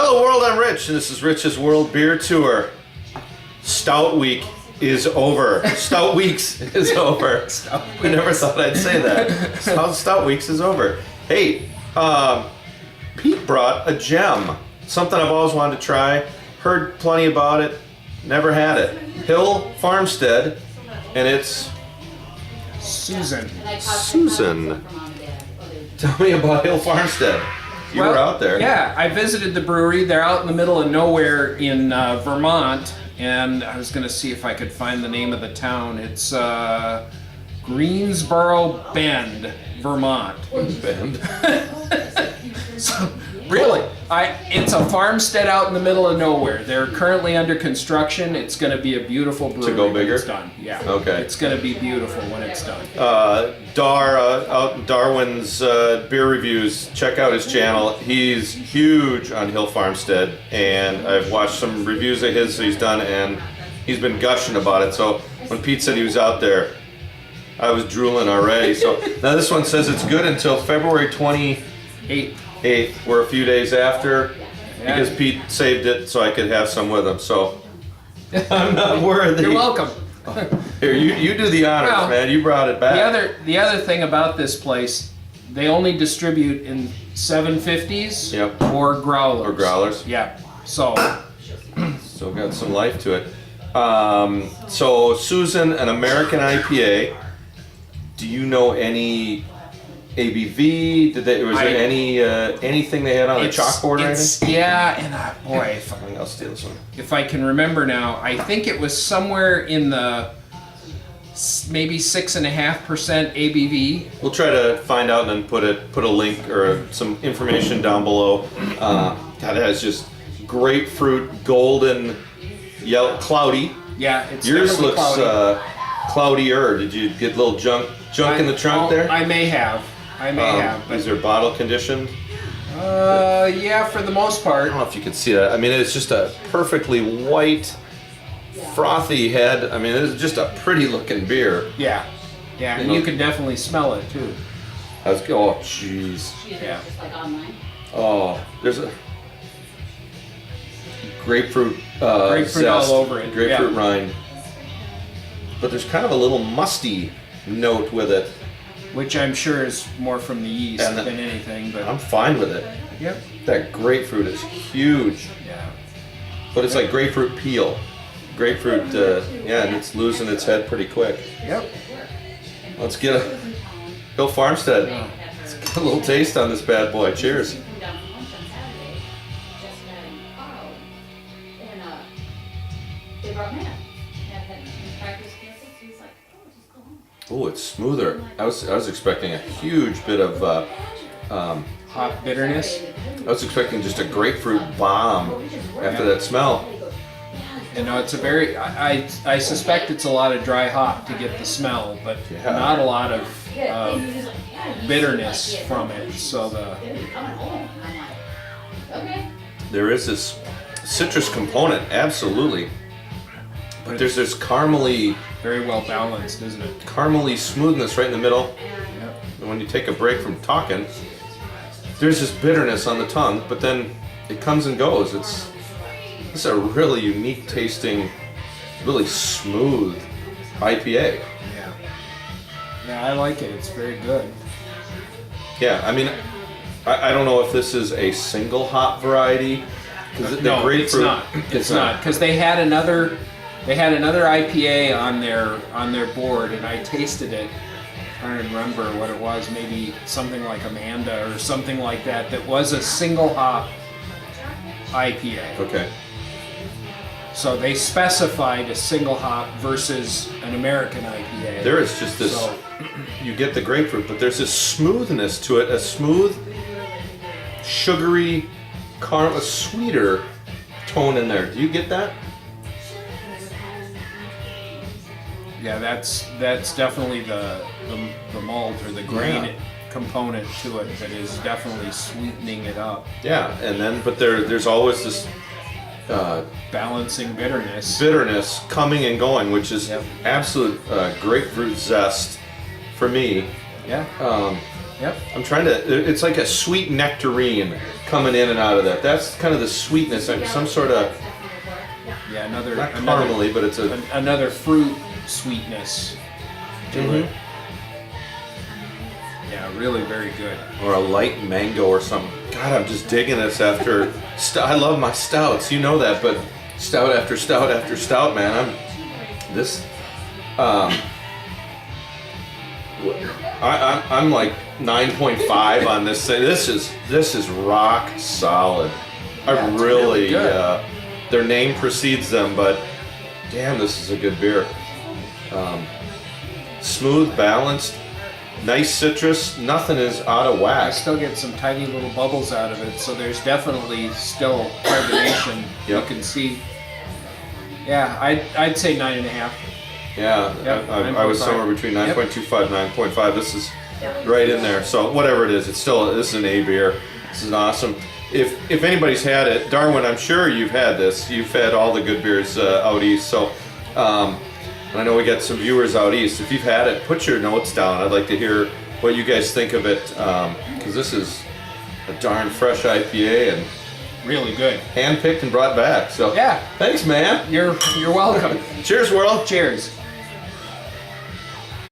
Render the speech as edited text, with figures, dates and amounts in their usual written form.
Hello world, I'm Rich, and this is Rich's World Beer Tour. Stout Week is over. Stout Weeks is over. I never thought I'd say that. Stout Weeks is over. Hey, Pete brought a gem. Something I've always wanted to try. Heard plenty about it. Never had it. Hill Farmstead, and it's Susan. Susan. Tell me about Hill Farmstead. You were out there. Yeah, I visited the brewery. They're out in the middle of nowhere in Vermont, and I was going to see if I could find the name of the town. It's Greensboro Bend, Vermont. Bend. So, really, it's a farmstead out in the middle of nowhere. They're currently under construction. It's going to be a beautiful brewery To go bigger? when it's done. Yeah. Okay. It's going to be beautiful when it's done. Out in Darwin's beer reviews, check out his channel. He's huge on Hill Farmstead, and I've watched some reviews of his that he's done, and he's been gushing about it. So when Pete said he was out there, I was drooling already. So now this one says it's good until February 28th. We're a few days after, because Pete saved it so I could have some with him. So I'm not worthy. You're welcome. Here, you do the honors, Well, man. You brought it back. The other thing about this place, they only distribute in 750s Yep. or growlers. Or growlers. Yeah. So Still got some life to it. So Susan, an American IPA. Do you know any ABV? Was there anything they had on the chalkboard or anything? Yeah, and boy, I'll steal this one. if I can remember now, I think it was somewhere in the maybe 6.5% ABV. We'll try to find out and then put a link or some information down below. God, it has just grapefruit, golden, yellow, cloudy. Yeah, it's Yours definitely looks cloudy. cloudier. Did you get a little junk in the trunk there? I may have. But Is there bottle conditioned? yeah, for the most I part. don't know if you can see that. I mean, it's just a perfectly white, frothy head. I mean, it's just a pretty looking beer. Yeah, and you can definitely smell it too. Oh, jeez. Yeah. Oh, there's a grapefruit Grapefruit zest, all over it. grapefruit Yeah. rind. But there's kind of a little musty note with it. Which I'm sure is more from the yeast And than anything, but I'm fine with it. yep. That grapefruit is huge. Yeah. But it's like grapefruit peel. Grapefruit, and it's losing its head pretty quick. Yep. Let's get a Hill Farmstead. Let's get a little taste on this bad boy. Cheers. Oh, it's smoother. I was expecting a huge bit of. Hot bitterness. I was expecting just a grapefruit bomb after that smell. You know, it's a very. I suspect it's a lot of dry hop to get the smell, but Yeah. not a lot of bitterness from it. So There is this citrus component, absolutely. But there's this caramely very well balanced, isn't it? smoothness right in the middle. Yep. And when you take a break from talking, there's this bitterness on the tongue, but then it comes and goes. It's a really unique tasting, really smooth IPA. Yeah. Yeah, I like it. It's very good. Yeah, I mean, I don't know if this is a single hop variety. No, it's not. It's not, because they had another IPA on their board, and I tasted it. I don't remember what it was. Maybe something like Amanda or something like that. That was a single hop IPA. Okay. So they specified a single hop versus an American IPA. There is just this. You get the grapefruit, but there's this smoothness to it. A smooth, sugary, a sweeter tone in there. Do you get that? Yeah, that's definitely the malt or the grain component to it that is definitely sweetening it up. Yeah, and then but there's always this Balancing bitterness. bitterness coming and going, which is Yep. absolute grapefruit zest for me. Yeah. Yep. I'm trying to. It's like a sweet nectarine coming in and out of that. That's kind of the sweetness, like some sort of Yeah, not caramely, but it's another fruit sweetness to it. Yeah, really very good. Or a light mango or something. God, I'm just digging this after. I love my stouts, you know that, but stout after stout after stout, man. I'm like 9.5 on this thing. This is rock solid. I really their name precedes them, but damn, this is a good beer. Smooth, balanced, nice citrus. Nothing is out of I whack. still get some tiny little bubbles out of it, so there's definitely still carbonation. You can see. Yeah, I'd say 9.5. Yeah, Yep, I was somewhere between 9.25 and 9.5. This is right in there. So whatever it is, this is an A beer. This is awesome. If anybody's had it, Darwin, I'm sure you've had this. You've had all the good beers out east. So and I know we got some viewers out east. If you've had it, put your notes down. I'd like to hear what you guys think of it, because this is a darn fresh IPA and really good. handpicked and brought back. So yeah, thanks, man. You're welcome. Cheers, world. Cheers.